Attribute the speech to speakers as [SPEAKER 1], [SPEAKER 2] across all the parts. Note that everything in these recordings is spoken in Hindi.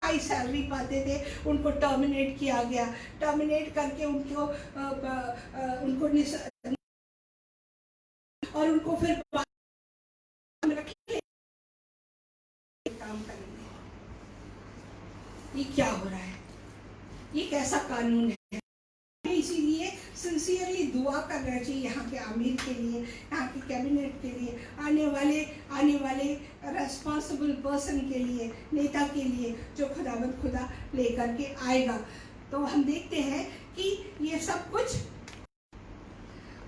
[SPEAKER 1] हाई सैलरी पाते थे उनको टर्मिनेट किया गया, टर्मिनेट करके उनको और उनको फिर काम करेंगे। ये क्या हो रहा है? ये कैसा कानून है? इसीलिए सिंसियरली दुआ करना चाहिए यहाँ के आमिर के लिए, यहाँ के कैबिनेट के लिए, आने वाले रेस्पॉन्सिबल पर्सन के लिए, नेता के लिए, जो खुदा लेकर के आएगा। तो हम देखते हैं कि ये सब कुछ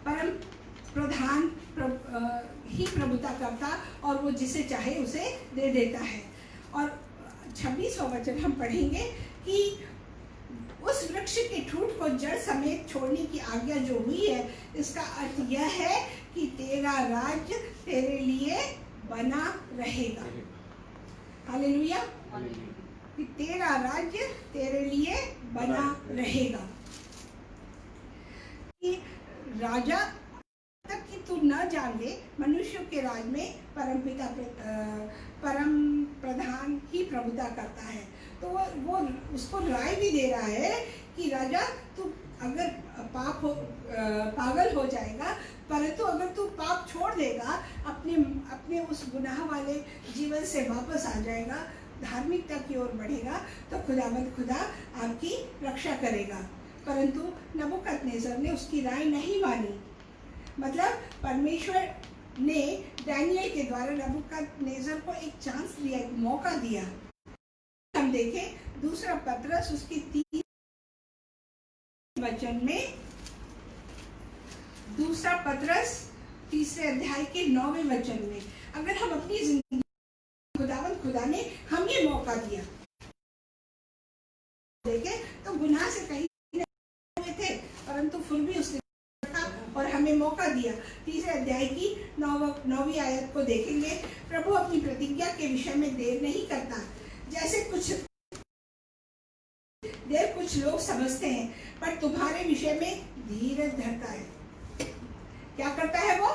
[SPEAKER 1] परम प्रधान ही प्रभुता करता और वो जिसे चाहे उसे दे देता है। और 26वां वचन हम पढ़ेंगे कि उस वृक्ष के ठूंठ को जड़ समेत छोड़ने की आज्ञा जो हुई है, इसका अर्थ यह है कि तेरा राज्य तेरे लिए बना रहेगा। हालेलुया। कि तेरा राज्य तेरे लिए बना रहेगा। कि राजा तक कि तू न जान ले, मनुष्यों के राज में परम प्रधान ही प्रभुता करता है। तो वो उसको राय भी दे रहा है कि राजा तू अगर पागल हो जाएगा, परंतु अगर तू पाप छोड़ देगा, अपने उस गुनाह वाले जीवन से वापस आ जाएगा, धार्मिकता की ओर बढ़ेगा, तो खुदा आपकी रक्षा करेगा। परंतु नबूकदनेस्सर ने उसकी राय नहीं मानी। मतलब परमेश्वर ने दानियेल के द्वारा नबूकदनेस्सर को एक चांस दिया, एक मौका दिया। हम देखें दूसरा पत्रस उसके 3 वचन में, दूसरा पत्रस 3 अध्याय के 9वें वचन में, अगर हम अपनी जिंदगी खुदा ने हम ये मौका दिया, देखें तो गुनाह से कहीं हुए थे, परंतु फिर भी उसने और हमें मौका दिया। 3 अध्याय की 9वीं आयत को देखेंगे। प्रभु अपनी प्रतिज्ञा के विषय में देर नहीं करता, जैसे कुछ लोग समझते हैं, पर तुम्हारे विषय में धीरज धरता है। क्या करता है वो?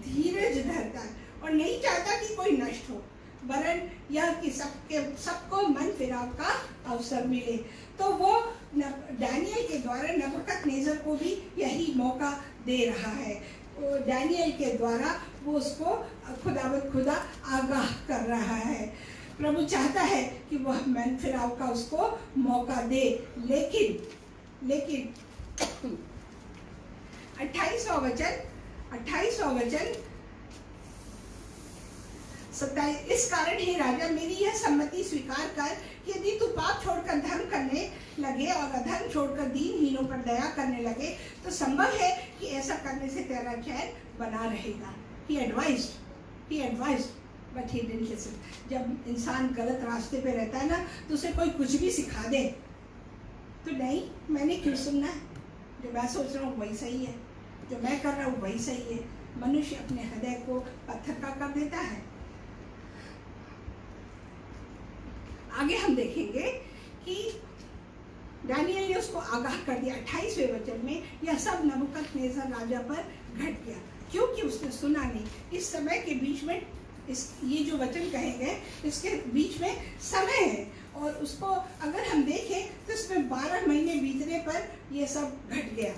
[SPEAKER 1] धीरज धरता है और नहीं चाहता कि कोई नष्ट हो, वरन यह कि सबको मन फिराव का अवसर मिले। तो वो दानियेल के द्वारा नबूकदनेस्सर को भी यही मौका दे रहा है। दानियेल के द्वारा वो उसको खुदा आगाह कर रहा है। प्रभु चाहता है कि वह मन फिराव का उसको मौका दे, लेकिन 28वां वचन 27, इस कारण हे राजा मेरी यह सम्मति स्वीकार कर कि यदि तू पाप छोड़कर धर्म करने लगे और अधर्म छोड़कर दीनहीनों पर दया करने लगे, तो संभव है कि ऐसा करने से तेरा चैन बना रहेगा। He advised, but he didn't listen. जब इंसान गलत रास्ते पे रहता है ना, तो उसे कोई कुछ भी सिखा दे तो नहीं, मैंने क्यों सुनना है? जो मैं सोच रहा हूँ वही सही है, जो मैं कर रहा हूँ वही सही है। मनुष्य अपने हृदय को पत्थर का कर देता है। आगे हम देखेंगे कि दानियेल ने उसको आगाह कर दिया। 28वें वचन में यह सब नबूकदनेस्सर राजा पर घट गया, क्योंकि उसने सुना नहीं। इस समय के बीच में ये जो वचन कहे गए, इसके बीच में समय है, और उसको अगर हम देखें तो इसमें 12 महीने बीतने पर यह सब घट गया,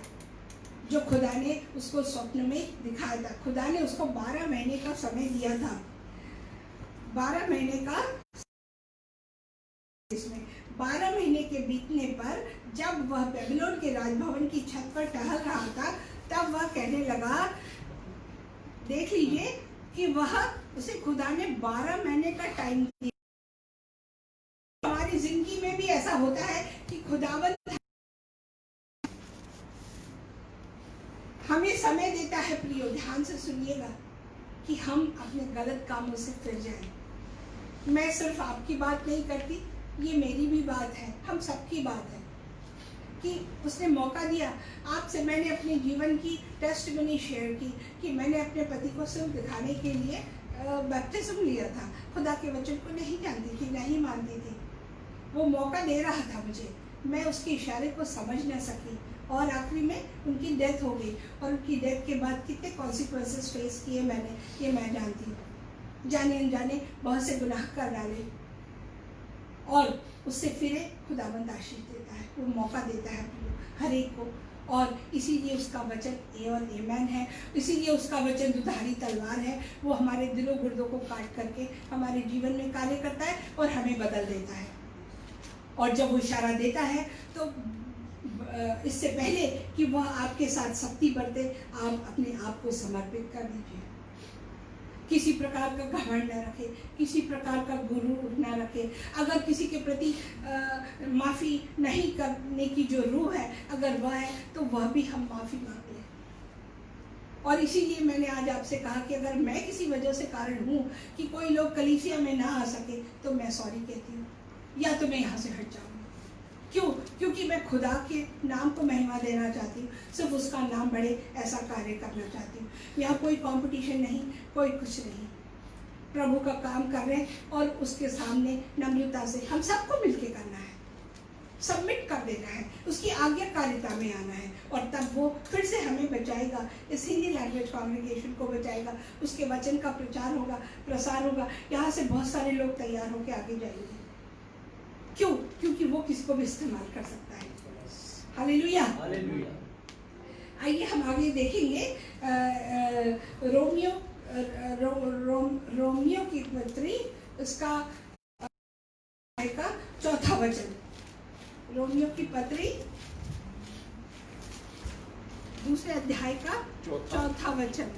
[SPEAKER 1] जो खुदा ने उसको स्वप्न में दिखाया था। खुदा ने उसको 12 महीने का समय दिया था। 12 महीने का, इसमें 12 महीने के बीतने पर जब वह बेबीलोन के राजभवन की छत पर टहल रहा था, तब वह कहने लगा, देख लीजिए कि वह उसे खुदा ने 12 महीने का टाइम दिया। हमारी जिंदगी में भी ऐसा होता है कि खुदावंद हमें समय देता है, प्रियो ध्यान से सुनिएगा, कि हम अपने गलत कामों से फिर जाएं। मैं सिर्फ आपकी बात नहीं करती, ये मेरी भी बात है, हम सबकी बात है कि उसने मौका दिया। आपसे मैंने अपने जीवन की टेस्टिमनी शेयर की कि मैंने अपने पति को सिर्फ दिखाने के लिए बैप्टिज्म लिया था, खुदा के वचन को नहीं जानती थी, नहीं मानती थी। वो मौका दे रहा था मुझे, मैं उसके इशारे को समझ न सकी, और आखिरी में उनकी डेथ हो गई। और उनकी डेथ के बाद कितने कॉन्सिक्वेंसेस फेस किए मैंने, ये मैं जानती हूँ। जाने अनजाने बहुत से गुनाह कर डाले, और उससे फिरे, खुदाबंद आशीष देता है, वो मौका देता है हर एक को। और इसीलिए उसका वचन ए और आमेन है, इसीलिए उसका वचन दुधारी तलवार है। वो हमारे दिलों गुर्दों को काट करके हमारे जीवन में कार्य करता है और हमें बदल देता है। और जब वो इशारा देता है तो इससे पहले कि वह आपके साथ सख्ती बरते, आप अपने आप को समर्पित कर दीजिए। किसी प्रकार का घमंड न रखे, किसी प्रकार का गुरूर न रखे। अगर किसी के प्रति माफ़ी नहीं करने की जो रूह है, अगर वह है तो वह भी हम माफ़ी मांग लें। और इसीलिए मैंने आज आपसे कहा कि अगर मैं किसी वजह से कारण हूँ कि कोई लोग कलीसिया में ना आ सके, तो मैं सॉरी कहती हूँ, या तो मैं यहाँ से हट जाऊँगी। क्यों? क्योंकि मैं खुदा के नाम को महिमा देना चाहती हूँ, सिर्फ उसका नाम बढ़े ऐसा कार्य करना चाहती हूँ। यहाँ कोई कंपटीशन नहीं, कोई कुछ नहीं, प्रभु का काम कर रहे हैं और उसके सामने नम्रता से हम सबको मिलके करना है, सबमिट कर देना है, उसकी आज्ञाकारिता में आना है। और तब वो फिर से हमें बचाएगा, इस हिंदी लैंग्वेज कॉन्ग्रीगेशन को बचाएगा, उसके वचन का प्रचार होगा, प्रसार होगा। यहाँ से बहुत सारे लोग तैयार होकर आगे जाएंगे। क्यों? क्योंकि वो किसी को भी इस्तेमाल कर सकता है। हालेलुया। आइए हम आगे देखेंगे रोमियो की पत्री, उसका का चौथा वचन। रोमियो की पत्री दूसरे अध्याय का चौथा वचन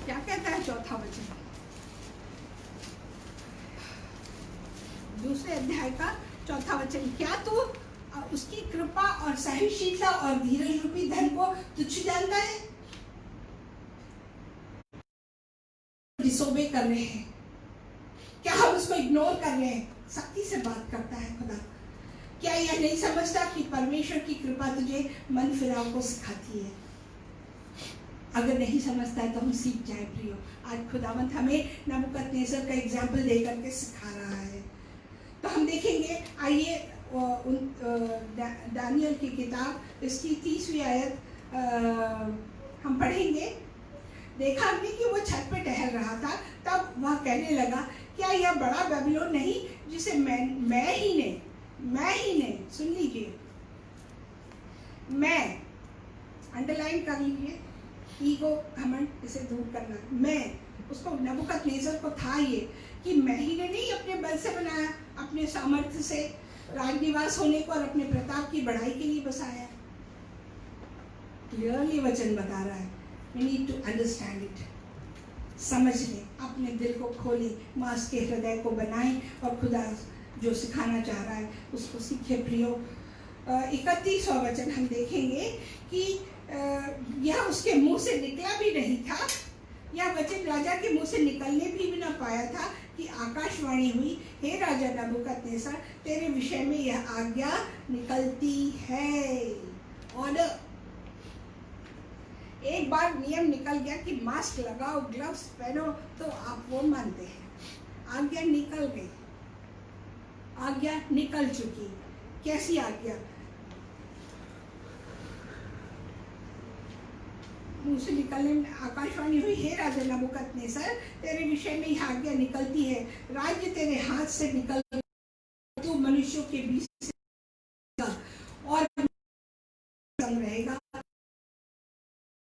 [SPEAKER 1] क्या कहता है? चौथा वचन दूसरे अध्याय का चौथा वचन, क्या तू उसकी कृपा और सहनशीलता और धीरज रूपी धन को तुच्छ जानता है? डिसोबे कर रहे हैं, क्या हम उसको इग्नोर कर रहे हैं? सख्ती से बात करता है खुदा। क्या यह नहीं समझता कि परमेश्वर की कृपा तुझे मन फिराव को सिखाती है? अगर नहीं समझता है तो हम सीख जाए प्रियो। आज खुदावंत हमें नबूकदनेस्सर का एग्जाम्पल देकर के सिखा रहा है। तो हम देखेंगे, आइए दानियल की किताब इसकी 30वीं आयत हम पढ़ेंगे। देखा हमने कि वो छत पे टहल रहा था, तब वह कहने लगा, क्या यह बड़ा बेबीलोन नहीं जिसे मैं ही ने सुन लीजिए, मैं अंडरलाइन कर लीजिए, ईगो घमंड इसे दूर करना। मैं उसको नबूकदनेस्सर को था ये कि मैं ही ने नहीं अपने बल से बनाया, अपने सामर्थ्य से राजनिवास होने को और अपने प्रताप की बढ़ाई के लिए बसाया। क्लियरली वचन बता रहा है, we need to understand it। समझ लें, अपने दिल को खोलें, मांस के हृदय को बनाएं और खुदा जो सिखाना चाह रहा है उसको सीखे प्रियो। 31वां वचन हम देखेंगे कि यह उसके मुंह से निकला भी नहीं था, यह वचन राजा के मुंह से निकलने भी ना पाया था कि आकाशवाणी हुई, हे राजा नबूकदनेस्सर, तेरे विषय में यह आज्ञा निकलती है। ऑर्डर, एक बार नियम निकल गया कि मास्क लगाओ, ग्लव्स पहनो, तो आप वो मानते हैं। आज्ञा निकल गई, आज्ञा निकल चुकी। कैसी आज्ञा? मुंह से निकलने में आकाशवाणी हुई, हे राजा नबूकदनेस्सर, तेरे विषय में यह आज्ञा निकलती है, राज्य तेरे हाथ से निकल, तू मनुष्यों के बीच से और संग रहेगा,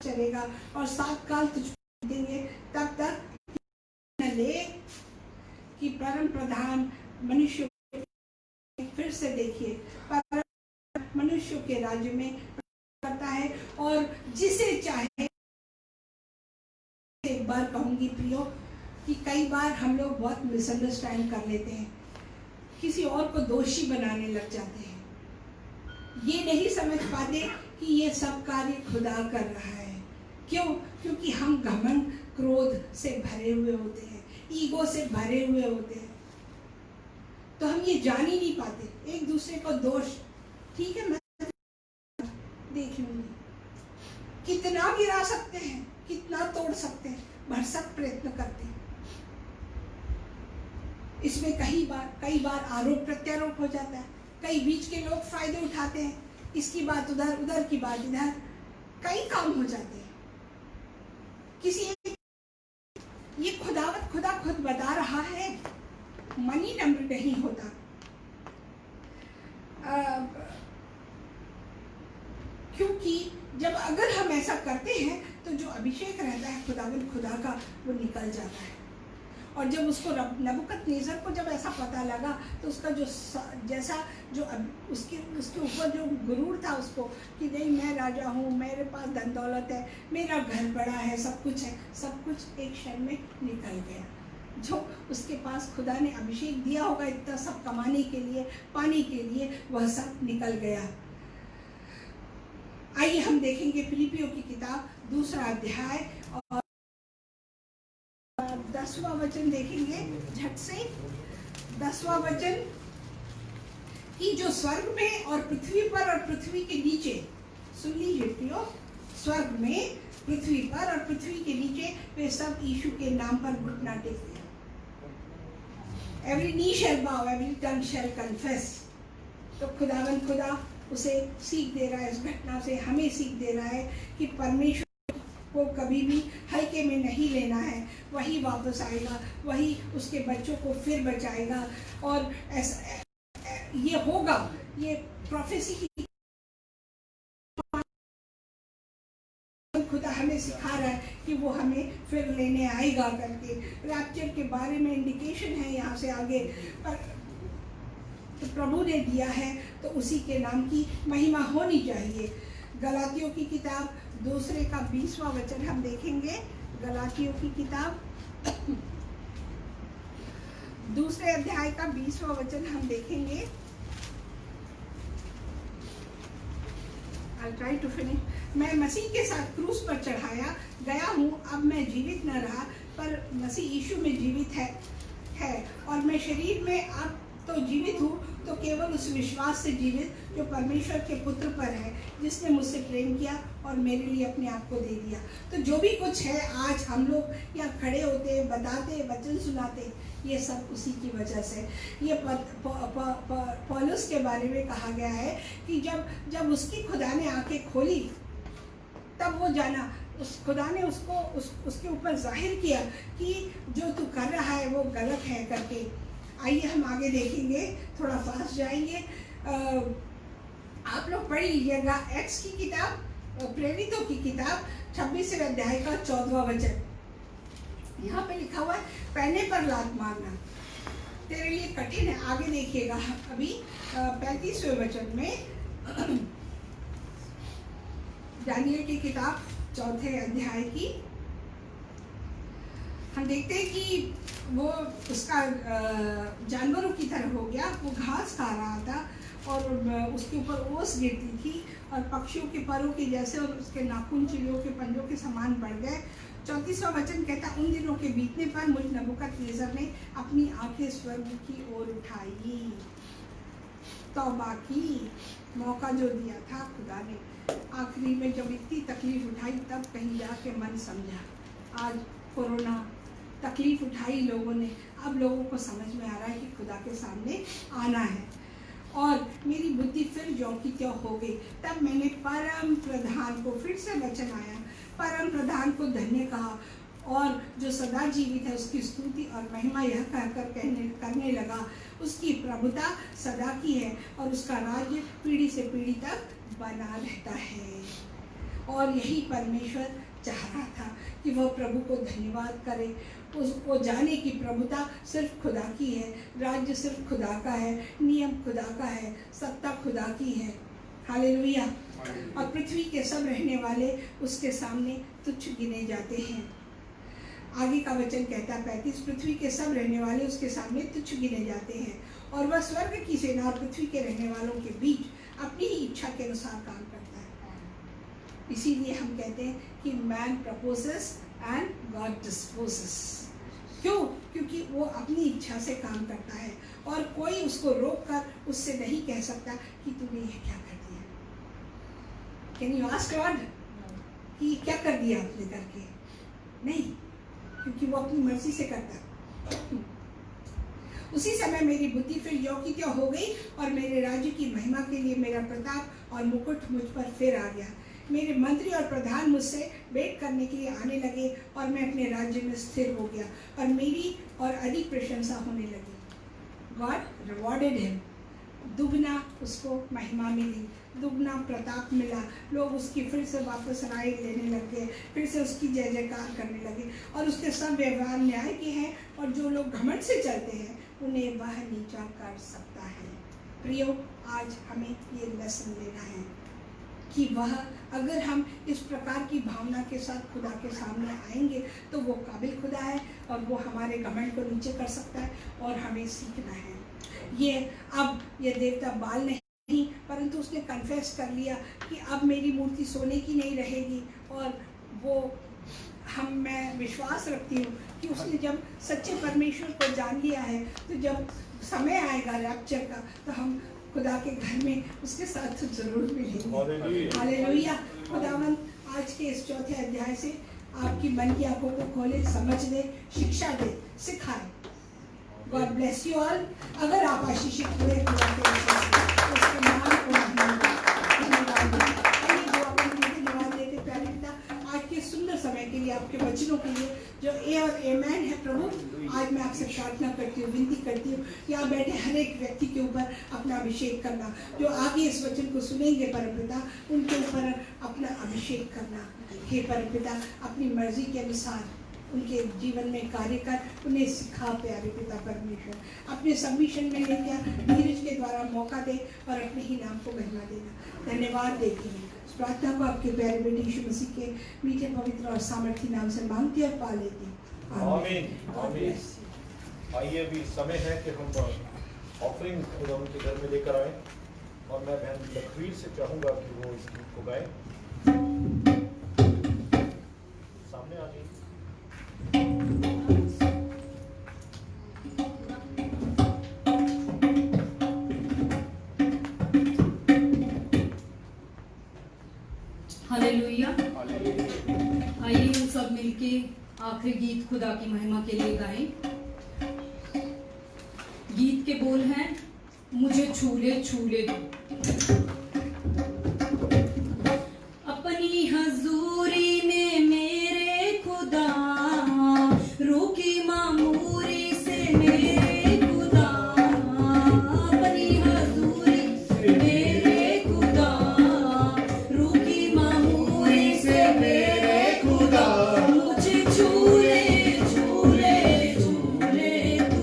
[SPEAKER 1] चलेगा और 7 काल तुझको देंगे, तब तक न ले कि परम प्रधान मनुष्य, फिर से देखिए, परम मनुष्यों के राज्य में करता है और जिसे चाहे। एक बार कहूंगी प्रियो कि कई बार हम लोग बहुत मिसअंडरस्टैंड कर लेते हैं, किसी और को दोषी बनाने लग जाते हैं, ये नहीं समझ पाते कि ये सब कार्य खुदा कर रहा है। क्यों? क्योंकि हम घमंड, क्रोध से भरे हुए होते हैं, ईगो से भरे हुए होते हैं, तो हम ये जान ही नहीं पाते। एक दूसरे को दोष, ठीक है मैं देख लूंगी, कितना गिरा सकते हैं, कितना तोड़ सकते हैं, भरसक प्रयत्न करते हैं। इसमें कई बार आरोप प्रत्यारोप हो जाता है, कई बीच के लोग फायदे उठाते हैं, इसकी बात उधर, उधर की बात इधर, कई काम हो जाते हैं। किसी ये खुदा खुद बता रहा है मनी नंबर नहीं होता। क्योंकि जब अगर हम ऐसा करते हैं तो जो अभिषेक रहता है खुदा का वो निकल जाता है। और जब उसको नबूकदनेस्सर को जब ऐसा पता लगा तो उसका जो उसके ऊपर जो गुरूर था उसको कि नहीं मैं राजा हूँ, मेरे पास धन दौलत है, मेरा घर बड़ा है, सब कुछ है, सब कुछ एक क्षण में निकल गया। जो उसके पास खुदा ने अभिषेक दिया होगा इतना सब कमाने के लिए, पाने के लिए, वह सब निकल गया। आइए हम देखेंगे फिलिपियों की किताब 2 अध्याय और 10वां वचन देखेंगे झट से। 10वां वचन कि जो स्वर्ग में और पृथ्वी पर और पृथ्वी के नीचे, सुन लीजिए प्रियो, स्वर्ग में, पृथ्वी पर और पृथ्वी के नीचे वे सब यीशु के नाम पर घुटना टेकते हैं। एवरी नी शैल बाउ, एवरी टंग शैल कन्फेस। तो खुदा उसे सीख दे रहा है, इस घटना से हमें सीख दे रहा है कि परमेश्वर को कभी भी हल्के में नहीं लेना है। वही वापस आएगा, वही उसके बच्चों को फिर बचाएगा। और ऐसा ये होगा, ये प्रोफेसी की खुदा हमें सिखा रहा है कि वो हमें फिर लेने आएगा करके। रैप्चर के बारे में इंडिकेशन है यहाँ से आगे, पर तो प्रभु ने दिया है तो उसी के नाम की महिमा होनी चाहिए। गलातियों की किताब 2 का 20वां वचन हम देखेंगे। गलातियों की किताब 2 अध्याय का 20वां वचन हम देखेंगे। I'll try to finish। मैं मसीह के साथ क्रूस पर चढ़ाया गया हूँ, अब मैं जीवित न रहा पर मसीह यीशु में जीवित है और मैं शरीर में अब तो जीवित हूँ, तो केवल उस विश्वास से जीवित जो परमेश्वर के पुत्र पर है, जिसने मुझसे प्रेम किया और मेरे लिए अपने आप को दे दिया। तो जो भी कुछ है आज हम लोग यहाँ खड़े होते, बताते, वचन सुनाते, ये सब उसी की वजह से। ये पौलुस के बारे में कहा गया है कि जब उसकी खुदा ने आंखें खोली तब वो जाना, उस खुदा ने उसके ऊपर जाहिर किया कि जो तू कर रहा है वो गलत है करके। आइए हम आगे देखेंगे, थोड़ा फास्ट जाएंगे। आप लोग पढ़ लीजिएगा एक्स की किताब, प्रेरितों की किताब 26वें अध्याय का 14वां वचन। यहाँ पे लिखा हुआ है पहने पर लात मारना तेरे लिए कठिन है। आगे देखिएगा अभी 35वें वचन में दानियल की किताब 4थे अध्याय की हम देखते हैं कि वो उसका जानवरों की तरह हो गया, वो घास खा रहा था और उसके ऊपर ओस गिरती थी और पक्षियों के परों के जैसे और उसके नाखून चिड़ियों के पंजों के समान बढ़ गए। 34वां वचन कहता, उन दिनों के बीतने पर मुझ नबूकदनेस्सर ने अपनी आंखें स्वर्ग की ओर उठाई, तौबा की, मौका जो दिया था खुदा ने। आखिरी में जब इतनी तकलीफ उठाई तब कहीं जाके मन समझा। आज कोरोना तकलीफ उठाई लोगों ने, अब लोगों को समझ में आ रहा है कि खुदा के सामने आना है। और मेरी बुद्धि फिर ज्यों की त्यों हो गई। तब मैंने परम प्रधान को, फिर से वचन आया, परम प्रधान को धन्य कहा और जो सदा जीवित है उसकी स्तुति और महिमा यह कहकर करने लगा, उसकी प्रभुता सदा की है और उसका राज्य पीढ़ी से पीढ़ी तक बना रहता है। और यही परमेश्वर चाह रहा था कि वह प्रभु को धन्यवाद करे, उसको जाने की प्रभुता सिर्फ खुदा की है, राज्य सिर्फ खुदा का है, नियम खुदा का है, सत्ता खुदा की है। हालेलुया। और पृथ्वी के सब रहने वाले उसके सामने तुच्छ गिने जाते हैं। आगे का वचन कहता है 35, पृथ्वी के सब रहने वाले उसके सामने तुच्छ गिने जाते हैं और वह स्वर्ग की सेना और पृथ्वी के रहने वालों के बीच अपनी ही इच्छा के अनुसार काम करता है। इसीलिए हम कहते हैं कि man proposes and God disposes. क्यों? क्योंकि वो अपनी इच्छा से काम करता है और कोई उसको रोक कर उससे नहीं कह सकता कि तूने ये क्या कर दिया। कैन यू आस्क गॉड कि क्या कर दिया आपने करके? नहीं, क्योंकि वो अपनी मर्जी से करता। उसी समय मेरी बुद्धि फिर ज्यों की त्यों हो गई और मेरे राज्य की महिमा के लिए मेरा प्रताप और मुकुट मुझ पर फिर आ गया। मेरे मंत्री और प्रधान मुझसे भेंट करने के लिए आने लगे और मैं अपने राज्य में स्थिर हो गया और मेरी और अधिक प्रशंसा होने लगी। गॉड रिवॉर्डेड हिम, दुगना उसको महिमा मिली, दुगना प्रताप मिला, लोग उसकी फिर से वापस राय लेने लगे, फिर से उसकी जय जयकार करने लगे, और उसके सब व्यवहार न्याय के हैं, और जो लोग घमंड से चलते हैं उन्हें वह नीचा कर सकता है। प्रियो, आज हमें ये लेसन लेना है कि वह, अगर हम इस प्रकार की भावना के साथ खुदा के सामने आएंगे तो वो काबिल खुदा है, और वो हमारे घमंड को नीचे कर सकता है, और हमें सीखना है। ये देवता बाल नहीं, परंतु उसने कन्फेस कर लिया कि अब मेरी मूर्ति सोने की नहीं रहेगी, और वो मैं विश्वास रखती हूँ कि उसने जब सच्चे परमेश्वर को जान लिया है, तो जब समय आएगा रैप्चर का, तो हम खुदा के घर में उसके साथ तो जरूर मिलेंगे। हालेलुया। खुदावन आज के इस चौथे अध्याय से आपकी मन की आंखों को खोले, समझ दे, शिक्षा दे, सिखाए। God bless you all. अगर आप आशीषित हुए खुदा के वचन से, तो उसके नाम को धन्यवाद दें। आइए दुआ करने के धन्यवाद देते प्यारे पिता, आज के सुंदर समय के लिए, आपके वचनों के लिए जो ए और एमैन है प्रभु। आज मैं आपसे प्रार्थना करती हूँ, विनती करती हूँ, यहाँ बैठे हर एक व्यक्ति के ऊपर अपना अभिषेक करना, जो आगे इस वचन को सुनेंगे परमपिता, उनके ऊपर अपना अभिषेक करना। हे परमपिता, अपनी मर्जी के अनुसार उनके जीवन में कार्य कर, उन्हें सिखा प्यारे पिता परमेश्वर। अपने सबमिशन में लेकर धीरज के द्वारा मौका दे, और अपने ही नाम को महिमा देना। धन्यवाद देती हूँ। इस प्रार्थना को आपके प्यारे बेटे यीशु मसीह के मीठे, पवित्र और सामर्थी नाम से मांगती और पा लेती हूँ।
[SPEAKER 2] आमीन आमीन। आइए, अभी समय है कि हम ऑफरिंग खुदा उनके घर में लेकर आए, और मैं बहन लखवीर से चाहूँगा कि वो इस गीत को गाएं। सामने आ जाइए।
[SPEAKER 3] हालेलुया। आइए हम सब मिलके आखिरी गीत खुदा की महिमा के लिए गाएं। गीत के बोल हैं, मुझे छूले छूले अपनी हजूरी में मेरे खुदा, रोकी मामूरी से मेरे खुदा, अपनी हजूरी मेरे खुदा, रोकी मामूरी से मेरे खुदा, मुझे छूले छूले छूले तू,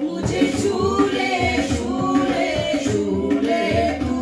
[SPEAKER 3] मुझे छूले छूले छूले तू,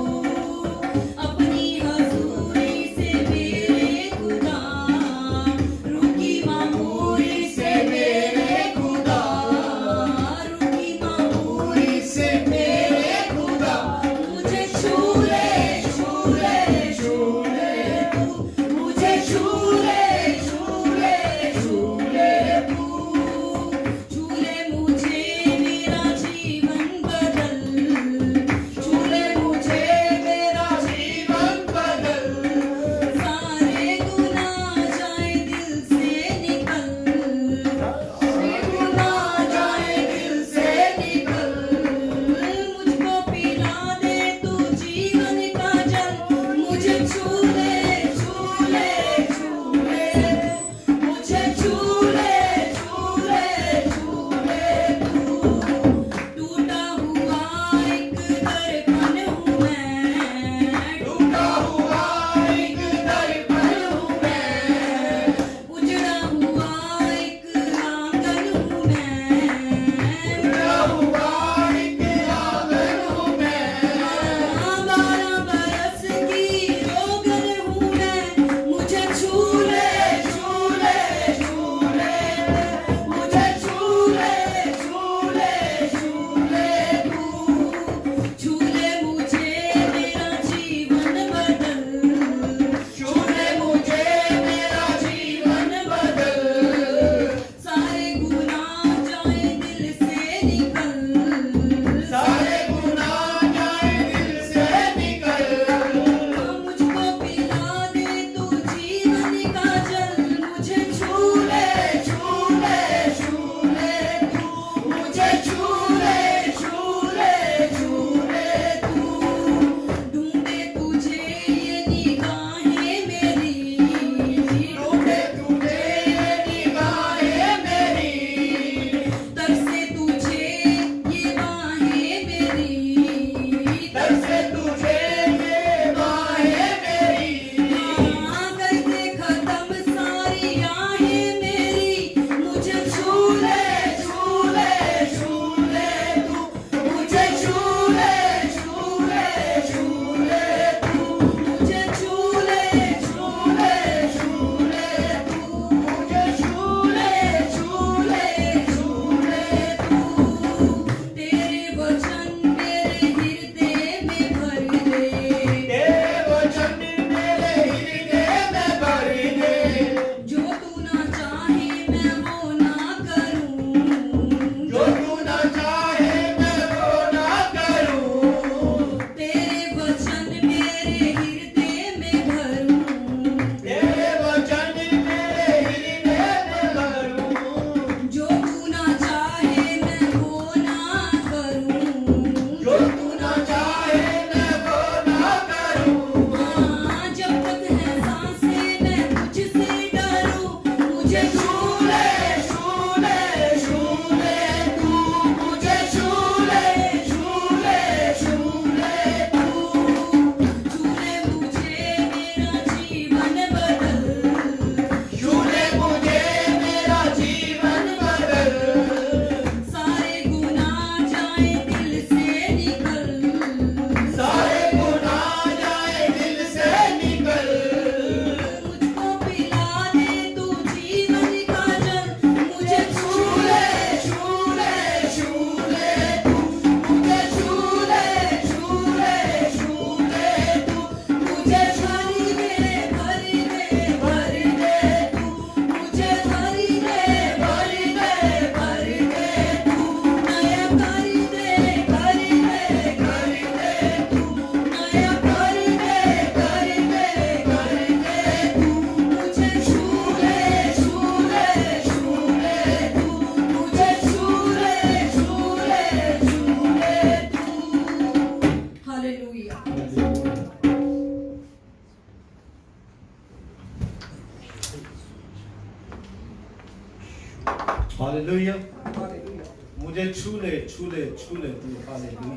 [SPEAKER 2] हालेलुया। मुझे छू ले छू ले छू ले तू, हालेलुया।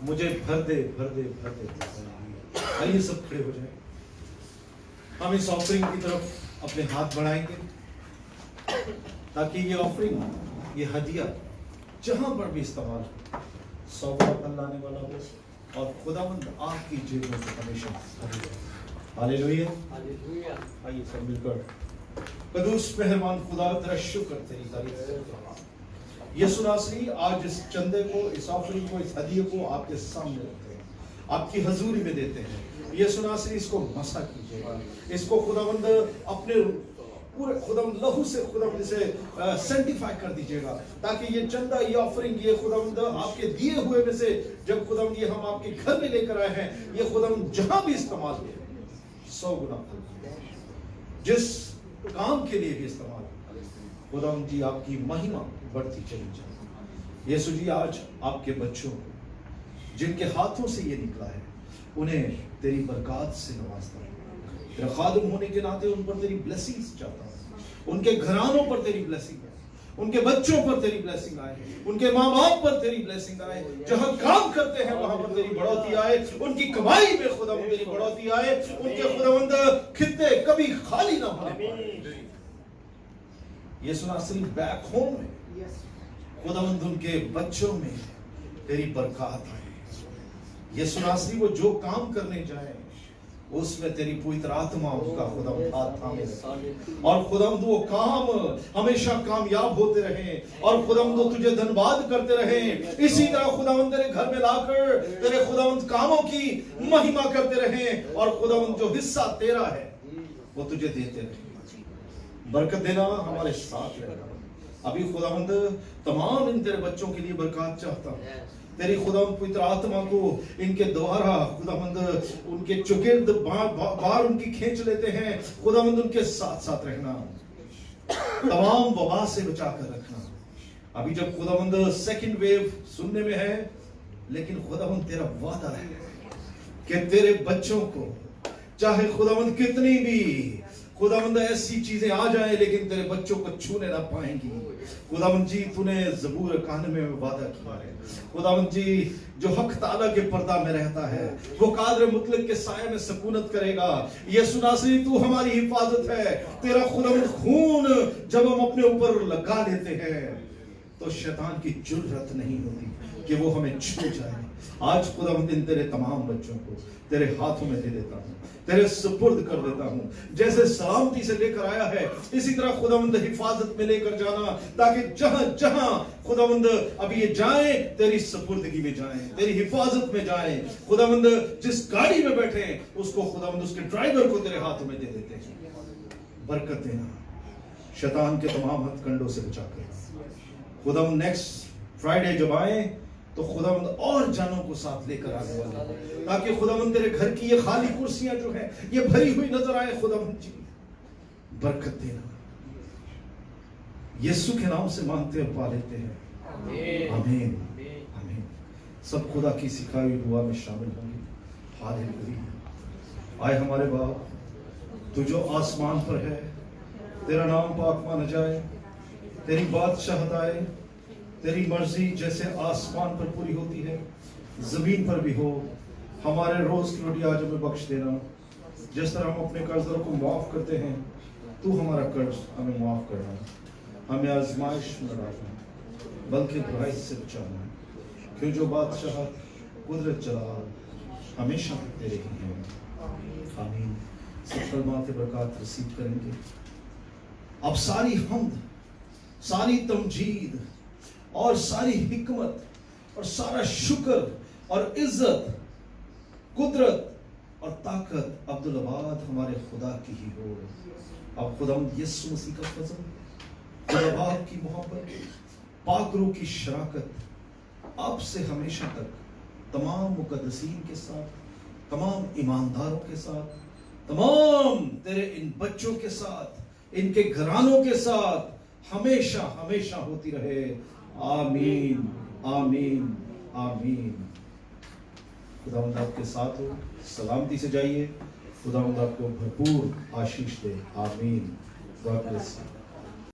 [SPEAKER 2] मुझे भर दे भर दे भर दे। आइए सब खड़े हो जाए। हम इस ऑफरिंग की तरफ अपने हाथ बढ़ाएंगे ताकि ये ऑफरिंग, ये हदिया जहां पर भी इस्तेमाल हो, 100 गुना फल लाने वाला हो और खुदावंद आपकी जेबों से हमेशा भरी रहे। हालेलुया। आइए सब मिलकर कदूस मेहरबान खुदा तेरा शुक्र, तेरी तारीफ करते हैं। यीशु नासरी, आज इस चंदे को, इस ऑफरिंग को, इस हदिये को आपके सामने रखते हैं, आपकी हजूरी में देते हैं। यीशु नासरी, इसको मसा कीजिएगा, इसको खुदावंद अपने पूरे खुदावंद लहू से खुदावंद से सेंटिफाई कर दीजिएगा, ताकि ये चंदा, ये ऑफरिंग, ये खुदावंद आपके दिए हुए में से जब खुदावंद ये हम आपके घर में लेकर आए हैं, ये खुदावंद जहां भी इस्तेमाल हो 100 गुना, जिस काम के लिए भी इस्तेमाल, खुदावंद जी आपकी महिमा बढ़ती चली जाए। यीशु जी, आज आपके बच्चों को जिनके हाथों से ये निकला है, उन्हें तेरी बरकत से नवाजता हूं। तेरा खादिम होने के नाते उन पर तेरी ब्लेसिंग्स चाहता हूं। उनके घरानों पर तेरी ब्लेसिंग है, उनके बच्चों पर तेरी ब्लेसिंग आए, उनके माँ बाप पर तेरी ब्लेसिंग आए, जहां काम करते हैं वहां पर तेरी बढ़ोतरी आए, उनकी कमाई में खुदावंद तेरी बढ़ोतरी आए, उनके खुदावंद खित्ते कभी खाली ना होने। यीशु नासरी, बैक होम में खुदावंद उनके बच्चों में तेरी बरकत आए। यीशु नासरी, वो जो काम करने जाए उसमें तेरी पवित्र आत्मा उनका खुदावंद हाथ थामे और खुदावंद वो काम हमेशा कामयाब होते रहे और खुदावंद तुझे धन्यवाद करते रहे। इसी तरह खुदावंद तेरे घर में लाकर तेरे खुदावंद कामों की महिमा करते रहे और खुदावंद जो हिस्सा तेरा है वो तुझे देते रहे। बरकत देना हमारे साथ रहना। अभी खुदावंद तमाम इन तेरे बच्चों के लिए बरकत चाहता हूं। तेरी खुदावंद पवित्र आत्मा को इनके द्वारा खुदावंद उनके चुगिर्द बार उनकी खींच लेते हैं। खुदावंद उनके साथ साथ रहना, तमाम वबा से बचा कर रखना। अभी जब खुदावंद सेकंड वेव सुनने में है, लेकिन खुदावंद तेरा वादा है कि तेरे बच्चों को चाहे खुदावंद कितनी भी खुदावंद ऐसी चीजें आ जाए, लेकिन तेरे बच्चों को छूने ना पाएंगी। खुदावंद जी, तूने ज़बूर 91 में वादा किया है। खुदावंद जी, जो हक ताला के पर्दा में रहता है वो कादर मुतलक के साये में सकूनत करेगा। यीशु नासरी, तू हमारी हिफाजत है। तेरा खुदावंद खून जब हम अपने ऊपर लगा लेते हैं तो शैतान की जुर्रत नहीं होती कि वो हमें छू जाए। आज खुदावंद इन तेरे तमाम बच्चों को तेरे हाथों में दे देता हूं, तेरे सुपुर्द कर देता हूं। जैसे सलामती से लेकर आया है, इसी तरह खुदावंद हिफाजत में लेकर जाना, ताकि जहां जहां खुदावंद अभी ये जाए तेरी सुपुर्दगी में जाए, तेरी हिफाजत में जाए। खुदावंद जिस गाड़ी में बैठे उसको खुदावंद उसके ड्राइवर को तेरे हाथों में दे देते हैं। बरकत देना, शैतान के तमाम हथकंडों से बचा कर। खुदावंद नेक्स्ट फ्राइडे जब आए तो खुदावंद और जानों को साथ लेकर आने वाले, ताकि खुदावंद तेरे घर की ये खाली कुर्सियां जो है ये भरी हुई नजर आए। खुदावंद जी, बरकत देना। यीशु के नाम से मांगते और पा लेते हैं, आमीन आमीन। सब खुदा की सिखाई हुई दुआ में शामिल होंगे। हालेलुया। आए हमारे बाप, तू जो आसमान पर है, तेरा नाम पाक माना जाए, तेरी बादशाहत आए, तेरी मर्जी जैसे आसमान पर पूरी होती है जमीन पर भी हो। हमारे रोज की रोटी आज हमें बख्श देना, जिस तरह हम अपने कर्जदारों को माफ करते हैं, तू हमारा कर्ज हमें माफ करना। हमें आजमाइश में डालना, बल्कि बुराई से बचाना, क्यों जो बादशाह कुदरत जलाल हमेशा तेरे ही हैं। आमीन। सब कलमात बरकत रसीद करेंगे। अब सारी हमद, सारी तमजीद और सारी हिकमत और सारा शुक्र और इज्जत, कुदरत और ताकत अब्दुल अबाद हमारे खुदा की ही हो। अब खुदावंद यीशु मसीह का फजल, खुदा बाप की मोहब्बत, पाक रूह की शराकत अब से हमेशा तक तमाम मुकद्दसीन के साथ, तमाम ईमानदारों के साथ, तमाम तेरे इन बच्चों के साथ, इनके घरानों के साथ हमेशा हमेशा होती रहे। आमीन आमीन आमीन। खुदावंद आपके साथ हो, सलामती से जाइए। खुदावंद आपको भरपूर आशीष दे। आमीन। God bless you.